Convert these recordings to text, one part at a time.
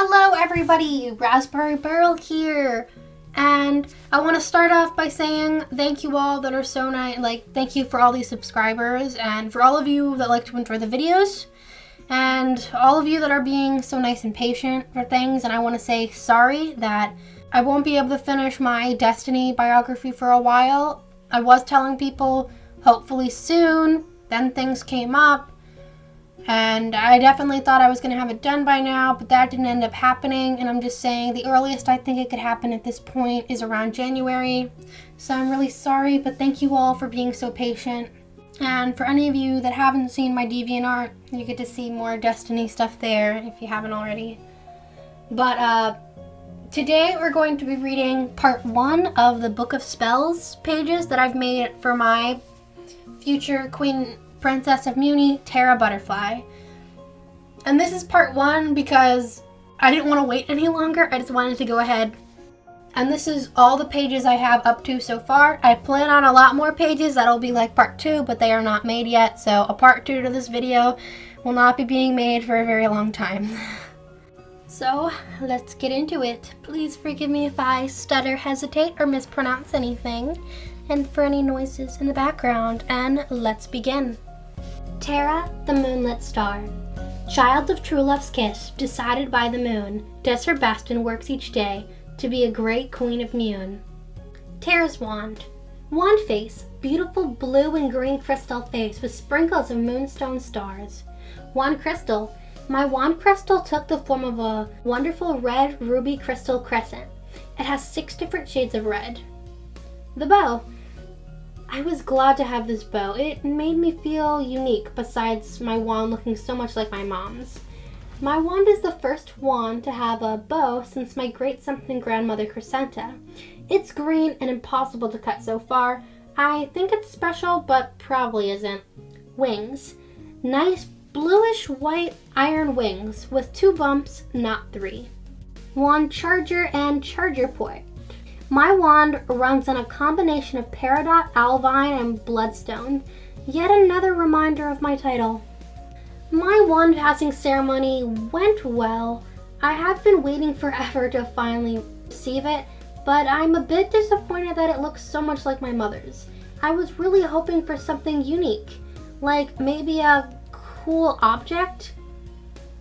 Hello everybody, Raspberry Barrel here, and I want to start off by saying thank you all that are so nice, thank you for all these subscribers, and for all of you that like to enjoy the videos, and all of you that are being so nice and patient for things. And I want to say sorry that I won't be able to finish my Destiny biography for a while. I was telling people hopefully soon, then things came up. And I definitely thought I was going to have it done by now, but that didn't end up happening. And I'm just saying the earliest I think it could happen at this point is around January. So I'm really sorry, but thank you all for being so patient. And for any of you that haven't seen my DeviantArt, you get to see more Destiny stuff there if you haven't already. But today we're going to be reading part 1 of the Book of Spells pages that I've made for my future Queen Princess of Muni, Terra Butterfly. And this is part 1 because I didn't want to wait any longer. I just wanted to go ahead. And this is all the pages I have up to so far. I plan on a lot more pages that'll be like part 2, but they are not made yet. So a part 2 to this video will not be being made for a very long time. So let's get into it. Please forgive me if I stutter, hesitate, or mispronounce anything, and for any noises in the background, and let's begin. Terra, the moonlit star. Child of true love's kiss, decided by the moon, does her best and works each day to be a great queen of Mune. Terra's wand. Wand face, beautiful blue and green crystal face with sprinkles of moonstone stars. Wand crystal. My wand crystal took the form of a wonderful red ruby crystal crescent. It has 6 different shades of red. The bow. I was glad to have this bow. It made me feel unique, besides my wand looking so much like my mom's. My wand is the first wand to have a bow since my great-something grandmother Crescenta. It's green and impossible to cut so far. I think it's special, but probably isn't. Wings. Nice bluish white iron wings with 2 bumps, not 3. Wand charger and charger port. My wand runs on a combination of peridot, alvine, and bloodstone. Yet another reminder of my title. My wand passing ceremony went well. I have been waiting forever to finally receive it, but I'm a bit disappointed that it looks so much like my mother's. I was really hoping for something unique, like maybe a cool object,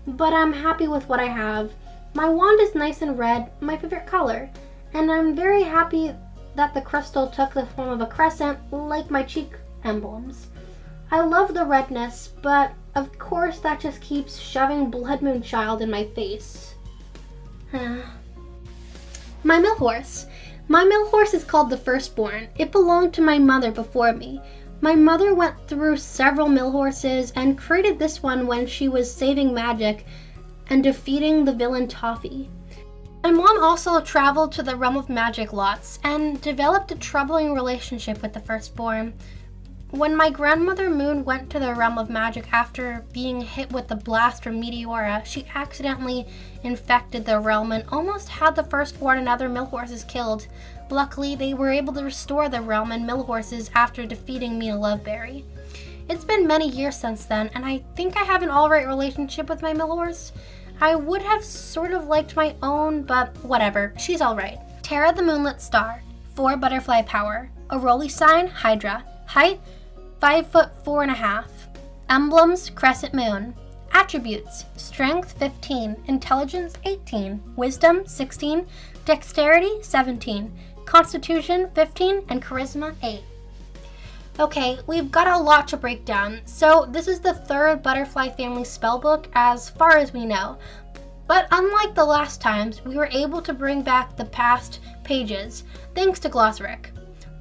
but I'm happy with what I have. My wand is nice and red, my favorite color. And I'm very happy that the crystal took the form of a crescent, like my cheek emblems. I love the redness, but of course that just keeps shoving Blood Moon Child in my face. My mill horse. My mill horse is called the Firstborn. It belonged to my mother before me. My mother went through several mill horses and created this one when she was saving magic and defeating the villain Toffee. My mom also traveled to the realm of magic lots and developed a troubling relationship with the Firstborn. When my grandmother Moon went to the realm of magic after being hit with the blast from Meteora, she accidentally infected the realm and almost had the Firstborn and other mill horses killed. Luckily, they were able to restore the realm and mill horses after defeating Mina Loveberry. It's been many years since then, and I think I have an alright relationship with my mill horse. I would have sort of liked my own, but whatever, she's alright. Terra the Moonlit Star, 4 butterfly power, Auroli sign, Hydra, height 5'4.5", emblems, crescent moon, attributes, strength 15, intelligence 18, wisdom 16, dexterity 17, constitution 15, and charisma 8. Okay, we've got a lot to break down. So this is the 3rd Butterfly Family spellbook as far as we know. But unlike the last times, we were able to bring back the past pages, thanks to Glosric.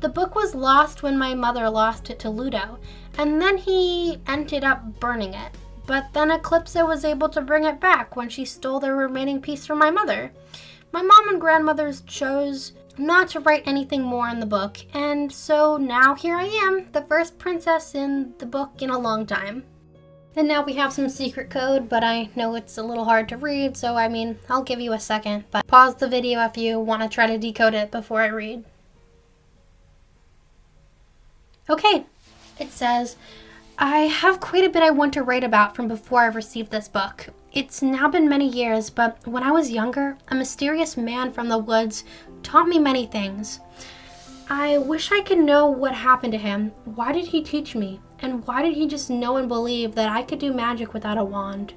The book was lost when my mother lost it to Ludo, and then he ended up burning it. But then Eclipse was able to bring it back when she stole the remaining piece from my mother. My mom and grandmothers chose not to write anything more in the book, and so now here I am, the first princess in the book in a long time. And now we have some secret code, but I know it's a little hard to read, so I'll give you a second, but pause the video if you want to try to decode it before I read. Okay, it says, I have quite a bit I want to write about from before I received this book. It's now been many years, but when I was younger, a mysterious man from the woods taught me many things. I wish I could know what happened to him. Why did he teach me? And why did he just know and believe that I could do magic without a wand?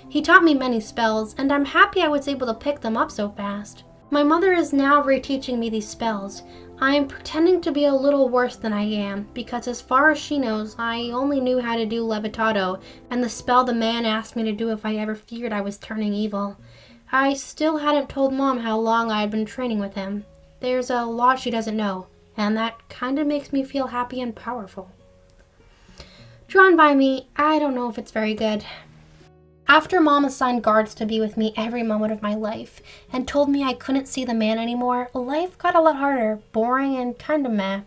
He taught me many spells, and I'm happy I was able to pick them up so fast. My mother is now reteaching me these spells. I am pretending to be a little worse than I am, because as far as she knows, I only knew how to do levitato, and the spell the man asked me to do if I ever feared I was turning evil. I still hadn't told Mom how long I had been training with him. There's a lot she doesn't know, and that kind of makes me feel happy and powerful. Drawn by me, I don't know if it's very good. After Mom assigned guards to be with me every moment of my life and told me I couldn't see the man anymore, life got a lot harder, boring, and kind of meh.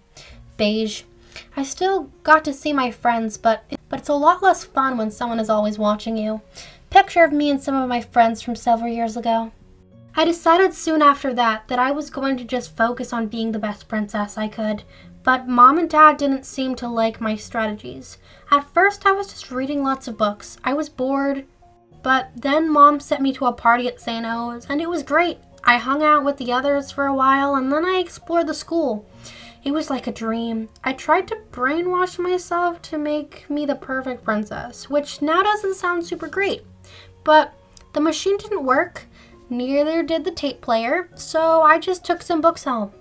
Beige. I still got to see my friends, but it's a lot less fun when someone is always watching you. Picture of me and some of my friends from several years ago. I decided soon after that I was going to just focus on being the best princess I could, but Mom and Dad didn't seem to like my strategies. At first I was just reading lots of books. I was bored. But then Mom sent me to a party at St. O's, and it was great. I hung out with the others for a while, and then I explored the school. It was like a dream. I tried to brainwash myself to make me the perfect princess, which now doesn't sound super great. But the machine didn't work, neither did the tape player, so I just took some books home.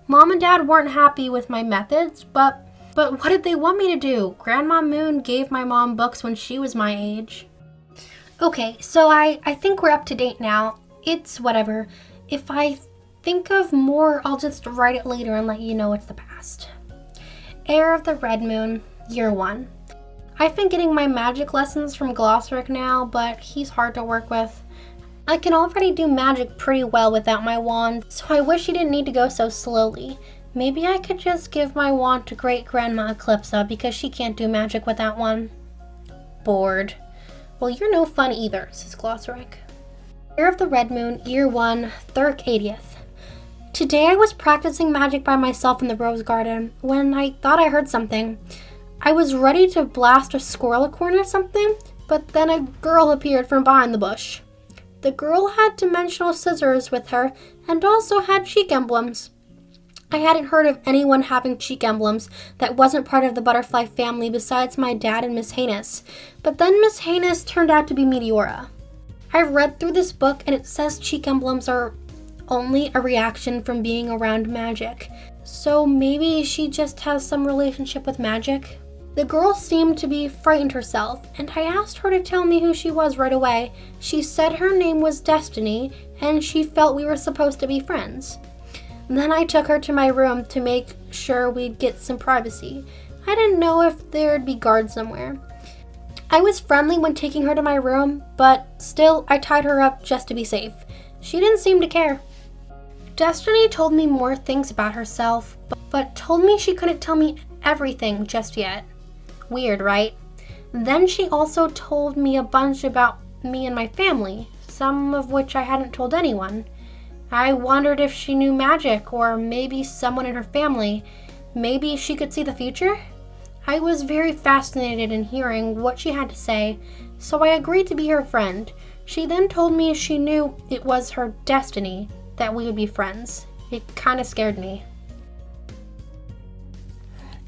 Mom and Dad weren't happy with my methods, but what did they want me to do? Grandma Moon gave my mom books when she was my age. Okay, so I think we're up to date now. It's whatever. If I think of more, I'll just write it later and let you know it's the past. Heir of the Red Moon, Year 1. I've been getting my magic lessons from Glossric now, but he's hard to work with. I can already do magic pretty well without my wand, so I wish he didn't need to go so slowly. Maybe I could just give my wand to Great-Grandma Eclipsa because she can't do magic without one. Bored. Well, you're no fun either, says Glossric. Year of the Red Moon, Year 1, Thurk 80th. Today I was practicing magic by myself in the rose garden when I thought I heard something. I was ready to blast a squirrelicorn or something, but then a girl appeared from behind the bush. The girl had dimensional scissors with her and also had cheek emblems. I hadn't heard of anyone having cheek emblems that wasn't part of the butterfly family besides my dad and Miss Hanus, but then Miss Hanus turned out to be Meteora. I read through this book and it says cheek emblems are only a reaction from being around magic, so maybe she just has some relationship with magic? The girl seemed to be frightened herself, and I asked her to tell me who she was right away. She said her name was Destiny, and she felt we were supposed to be friends. Then I took her to my room to make sure we'd get some privacy. I didn't know if there'd be guards somewhere. I was friendly when taking her to my room, but still I tied her up just to be safe. She didn't seem to care. Destiny told me more things about herself, but told me she couldn't tell me everything just yet. Weird, right? Then she also told me a bunch about me and my family, some of which I hadn't told anyone. I wondered if she knew magic, or maybe someone in her family. Maybe she could see the future? I was very fascinated in hearing what she had to say, so I agreed to be her friend. She then told me she knew it was her destiny that we would be friends. It kind of scared me.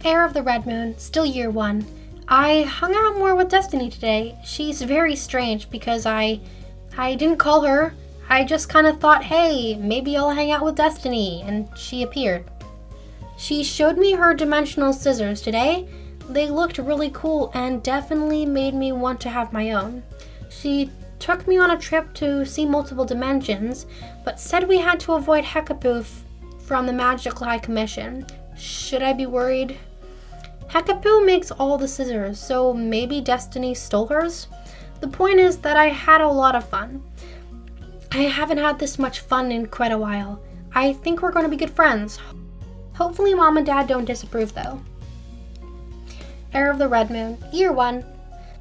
Heir of the Red Moon, still Year 1. I hung out more with Destiny today. She's very strange because I didn't call her. I just kind of thought, hey, maybe I'll hang out with Destiny, and she appeared. She showed me her dimensional scissors today. They looked really cool and definitely made me want to have my own. She took me on a trip to see multiple dimensions, but said we had to avoid Hekapoo from the Magical High Commission. Should I be worried? Hekapoo makes all the scissors, so maybe Destiny stole hers? The point is that I had a lot of fun. I haven't had this much fun in quite a while. I think we're going to be good friends. Hopefully Mom and Dad don't disapprove though. Heir of the Red Moon, Year 1.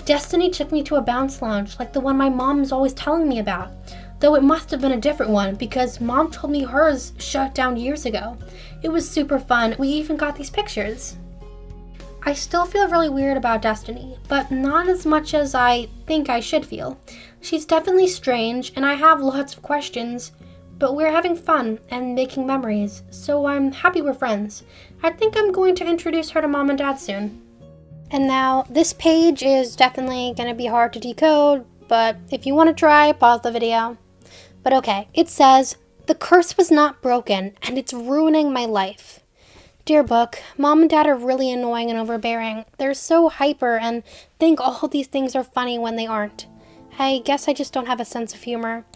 Destiny took me to a bounce lounge like the one my mom's always telling me about. Though it must have been a different one because Mom told me hers shut down years ago. It was super fun. We even got these pictures. I still feel really weird about Destiny, but not as much as I think I should feel. She's definitely strange, and I have lots of questions, but we're having fun and making memories, so I'm happy we're friends. I think I'm going to introduce her to Mom and Dad soon. And now, this page is definitely going to be hard to decode, but if you want to try, pause the video. But okay, it says, "The curse was not broken, and it's ruining my life." Dear book, Mom and Dad are really annoying and overbearing. They're so hyper and think all these things are funny when they aren't. I guess I just don't have a sense of humor.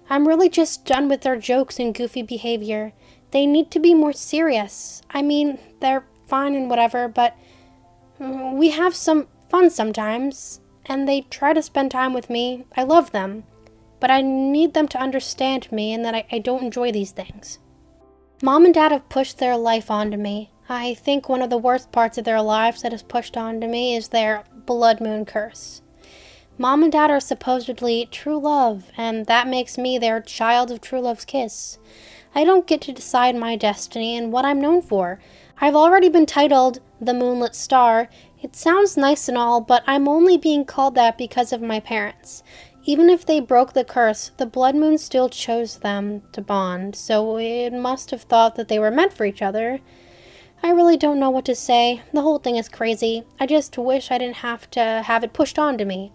I'm really just done with their jokes and goofy behavior. They need to be more serious. I mean, they're fine and whatever, but we have some fun sometimes, and they try to spend time with me. I love them, but I need them to understand me and that I don't enjoy these things. Mom and Dad have pushed their life onto me. I think one of the worst parts of their lives that is pushed onto me is their blood moon curse. Mom and Dad are supposedly true love, and that makes me their child of true love's kiss. I don't get to decide my destiny and what I'm known for. I've already been titled the Moonlit Star. It sounds nice and all, but I'm only being called that because of my parents. Even if they broke the curse, the blood moon still chose them to bond, so it must have thought that they were meant for each other. I really don't know what to say. The whole thing is crazy. I just wish I didn't have to have it pushed onto me.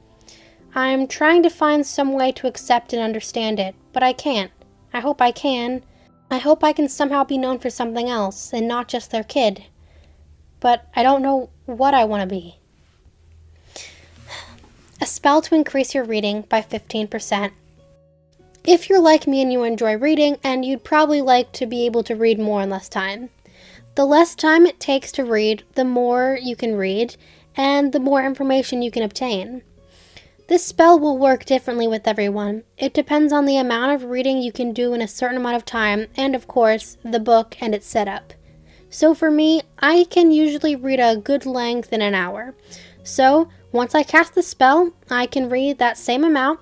I'm trying to find some way to accept and understand it, but I can't. I hope I can. I hope I can somehow be known for something else, and not just their kid. But I don't know what I want to be. A spell to increase your reading by 15%. If you're like me and you enjoy reading, and you'd probably like to be able to read more in less time. The less time it takes to read, the more you can read, and the more information you can obtain. This spell will work differently with everyone. It depends on the amount of reading you can do in a certain amount of time, and of course, the book and its setup. So for me, I can usually read a good length in an hour. So, once I cast the spell, I can read that same amount,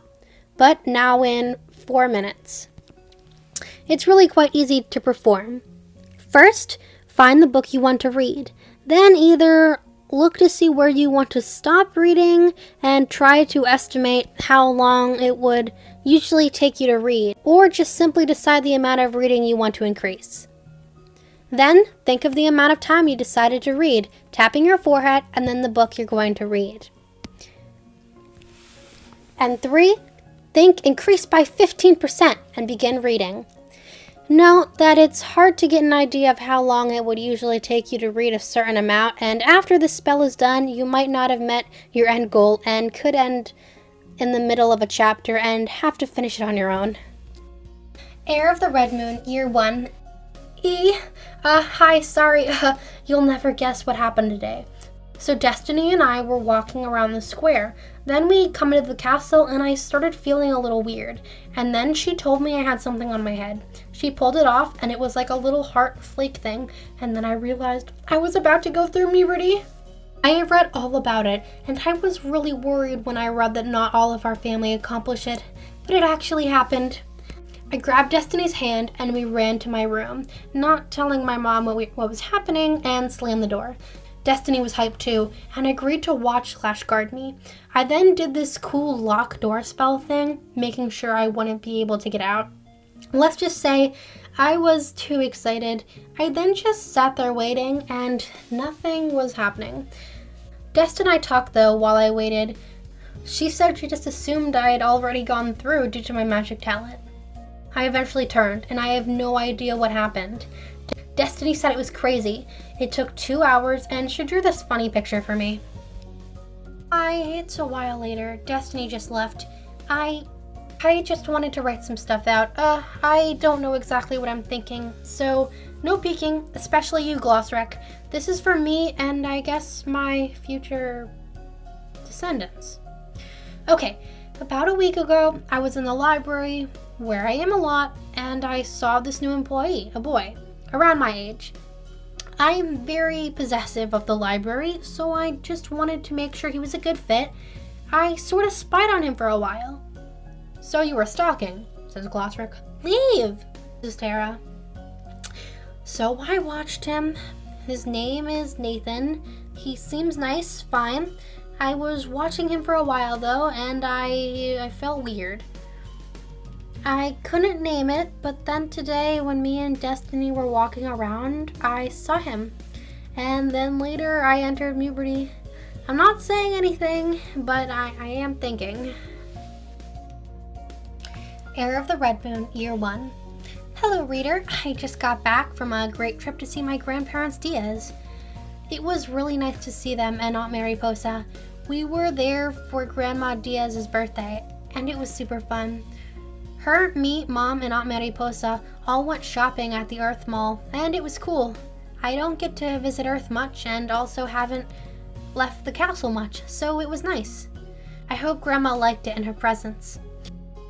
but now in 4 minutes. It's really quite easy to perform. First, find the book you want to read. Then either look to see where you want to stop reading and try to estimate how long it would usually take you to read, or just simply decide the amount of reading you want to increase. Then, think of the amount of time you decided to read, tapping your forehead, and then the book you're going to read. And 3, think increase by 15% and begin reading. Note that it's hard to get an idea of how long it would usually take you to read a certain amount, and after the spell is done, you might not have met your end goal and could end in the middle of a chapter and have to finish it on your own. Heir of the Red Moon, Year 1. Hi, sorry, you'll never guess what happened today. So Destiny and I were walking around the square. Then we come into the castle and I started feeling a little weird. And then she told me I had something on my head. She pulled it off and it was like a little heart flake thing. And then I realized I was about to go through puberty. I have read all about it, and I was really worried when I read that not all of our family accomplished it, but it actually happened. I grabbed Destiny's hand and we ran to my room, not telling my mom what was happening, and slammed the door. Destiny was hyped too, and agreed to watch/guard me. I then did this cool lock door spell thing, making sure I wouldn't be able to get out. Let's just say I was too excited. I then just sat there waiting, and nothing was happening. Destiny and I talked though while I waited. She said she just assumed I had already gone through due to my magic talent. I eventually turned, and I have no idea what happened. Destiny said it was crazy. It took 2 hours, and she drew this funny picture for me. It's a while later. Destiny just left. I just wanted to write some stuff out. I don't know exactly what I'm thinking, so no peeking, especially you, Glossrec. This is for me and I guess my future descendants. Okay, about a week ago, I was in the library, where I am a lot, and I saw this new employee, a boy, around my age. I am very possessive of the library, so I just wanted to make sure he was a good fit. I sort of spied on him for a while. So you were stalking, says Glossrec. Leave, says Terra. So I watched him. His name is Nathan. He seems nice, fine. I was watching him for a while though, and I felt weird. I couldn't name it, but then today when me and Destiny were walking around, I saw him. And then later I entered puberty. I'm not saying anything, but I am thinking. Heir of the Red Moon, Year 1. Hello reader, I just got back from a great trip to see my grandparents Diaz. It was really nice to see them and Aunt Mariposa. We were there for Grandma Diaz's birthday, and it was super fun. Her, me, Mom, and Aunt Mariposa all went shopping at the Earth Mall, and it was cool. I don't get to visit Earth much, and also haven't left the castle much, so it was nice. I hope Grandma liked it in her presence.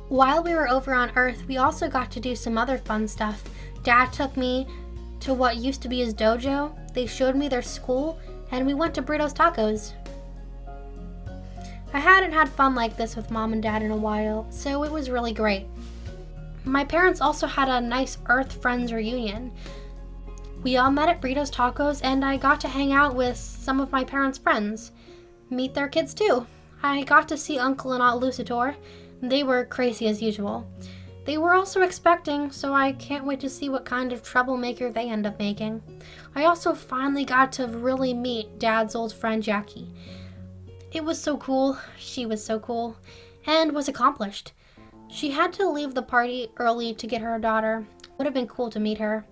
While we were over on Earth, we also got to do some other fun stuff. Dad took me to what used to be his dojo, they showed me their school, and we went to Burritos Tacos. I hadn't had fun like this with Mom and Dad in a while, so it was really great. My parents also had a nice Earth Friends reunion. We all met at Burritos Tacos, and I got to hang out with some of my parents' friends. Meet their kids too. I got to see Uncle and Aunt Lucitor. They were crazy as usual. They were also expecting, so I can't wait to see what kind of troublemaker they end up making. I also finally got to really meet Dad's old friend Jackie. It was so cool, she was so cool, and was accomplished. She had to leave the party early to get her daughter. Would have been cool to meet her.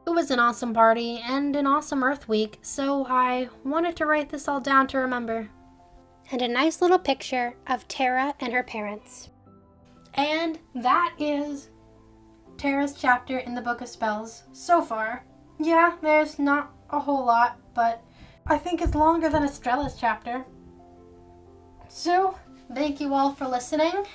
It was an awesome party and an awesome Earth Week, so I wanted to write this all down to remember. And a nice little picture of Terra and her parents. And that is Terra's chapter in the Book of Spells so far. Yeah, there's not a whole lot, but I think it's longer than Estrella's chapter. So, thank you all for listening.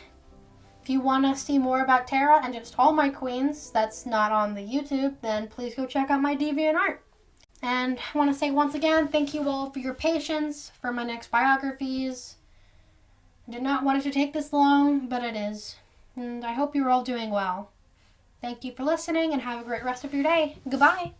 If you want to see more about Terra and just all my queens that's not on the YouTube, then please go check out my DeviantArt. And I want to say once again, thank you all for your patience for my next biographies. I did not want it to take this long, but it is. And I hope you're all doing well. Thank you for listening and have a great rest of your day. Goodbye.